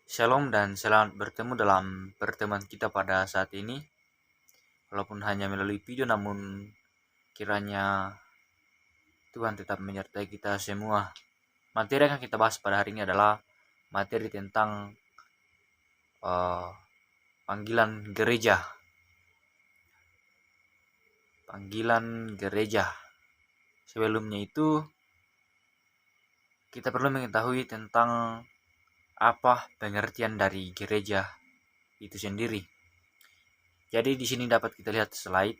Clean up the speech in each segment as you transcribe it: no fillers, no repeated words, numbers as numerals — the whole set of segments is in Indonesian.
Shalom dan selamat bertemu dalam pertemuan kita pada saat ini. Walaupun hanya melalui video, namun kiranya Tuhan tetap menyertai kita semua. Materi yang akan kita bahas pada hari ini adalah materi tentang panggilan gereja. Panggilan gereja. Sebelumnya itu kita perlu mengetahui tentang apa pengertian dari gereja itu sendiri. Jadi di sini dapat kita lihat slide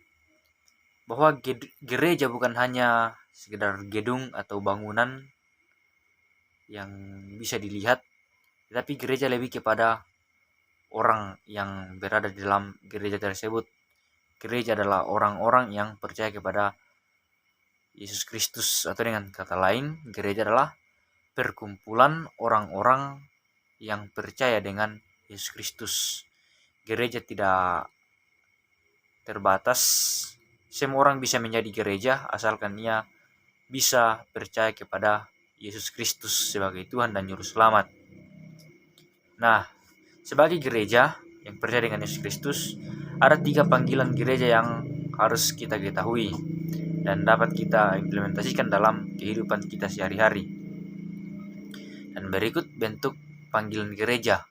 bahwa gereja bukan hanya sekedar gedung atau bangunan yang bisa dilihat, tetapi gereja lebih kepada orang yang berada di dalam gereja tersebut. Gereja adalah orang-orang yang percaya kepada Yesus Kristus, atau dengan kata lain, gereja adalah perkumpulan orang-orang yang percaya dengan Yesus Kristus. Gereja tidak terbatas. Semua orang bisa menjadi gereja asalkan ia bisa percaya kepada Yesus Kristus sebagai Tuhan dan Juru Selamat. Nah, sebagai gereja yang percaya dengan Yesus Kristus, ada 3 panggilan gereja yang harus kita ketahui dan dapat kita implementasikan dalam kehidupan kita sehari-hari. Dan berikut bentuk panggilan gereja.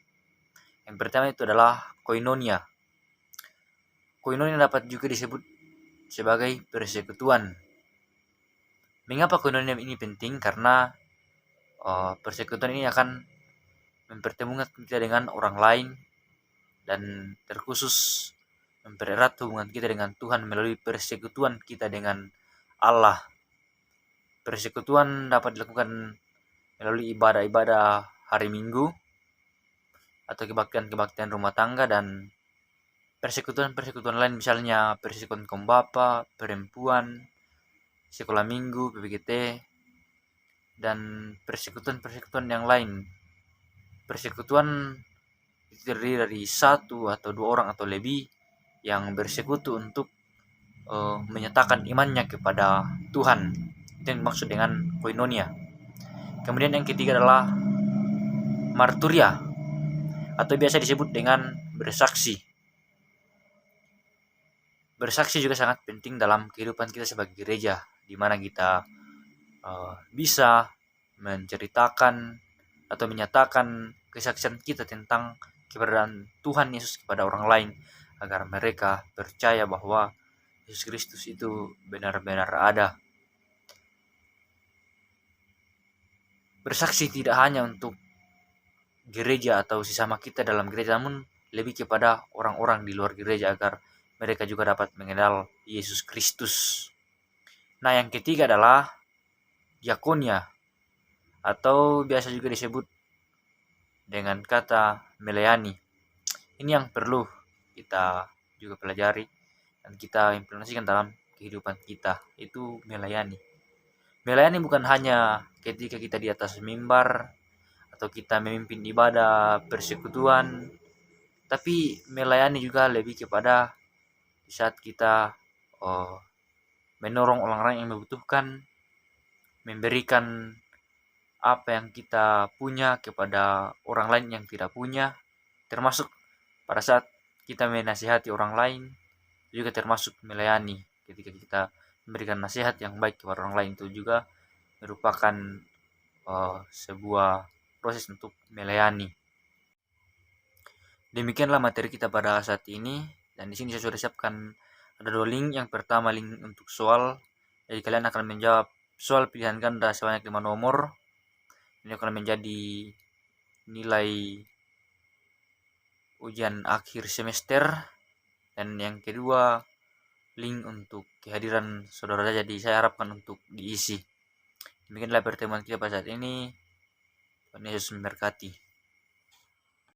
Yang pertama itu adalah koinonia. Koinonia dapat juga disebut sebagai persekutuan. Mengapa koinonia ini penting? Karena persekutuan ini akan mempertemukan kita dengan orang lain dan terkhusus mempererat hubungan kita dengan Tuhan melalui persekutuan kita dengan Allah. Persekutuan dapat dilakukan melalui ibadah-ibadah hari Minggu atau kebaktian-kebaktian rumah tangga, dan persekutuan lain misalnya persekutuan kaum bapa, perempuan, sekolah minggu, PPGT, dan persekutuan yang lain. Persekutuan terdiri dari 1 atau 2 orang atau lebih yang bersekutu untuk menyatakan imannya kepada Tuhan. Itu yang dimaksud dengan koinonia. Kemudian yang ketiga adalah marturia, atau biasa disebut dengan bersaksi. Bersaksi juga sangat penting dalam kehidupan kita sebagai gereja, di mana kita bisa menceritakan atau menyatakan kesaksian kita tentang keberadaan Tuhan Yesus kepada orang lain, agar mereka percaya bahwa Yesus Kristus itu benar-benar ada. Bersaksi tidak hanya untuk gereja atau sesama kita dalam gereja, namun lebih kepada orang-orang di luar gereja agar mereka juga dapat mengenal Yesus Kristus. Nah, yang ketiga adalah diakonia, atau biasa juga disebut dengan kata melayani. Ini yang perlu kita juga pelajari dan kita implementasikan dalam kehidupan kita, itu melayani. Melayani bukan hanya ketika kita di atas mimbar atau kita memimpin ibadah persekutuan, tapi melayani juga lebih kepada saat kita menolong orang-orang yang membutuhkan, memberikan apa yang kita punya kepada orang lain yang tidak punya, termasuk pada saat kita menasihati orang lain, juga termasuk melayani. Ketika kita memberikan nasihat yang baik kepada orang lain, itu juga merupakan sebuah proses untuk melayani. Demikianlah materi kita pada saat ini, dan di sini saya sudah siapkan ada 2 link. Yang pertama link untuk soal, jadi kalian akan menjawab soal pilihan ganda sebanyak 5 nomor. Ini akan menjadi nilai ujian akhir semester. Dan yang kedua link untuk kehadiran saudara, jadi saya harapkan untuk diisi. Demikianlah pertemuan kita pada saat ini. Tuhan Yesus memberkati.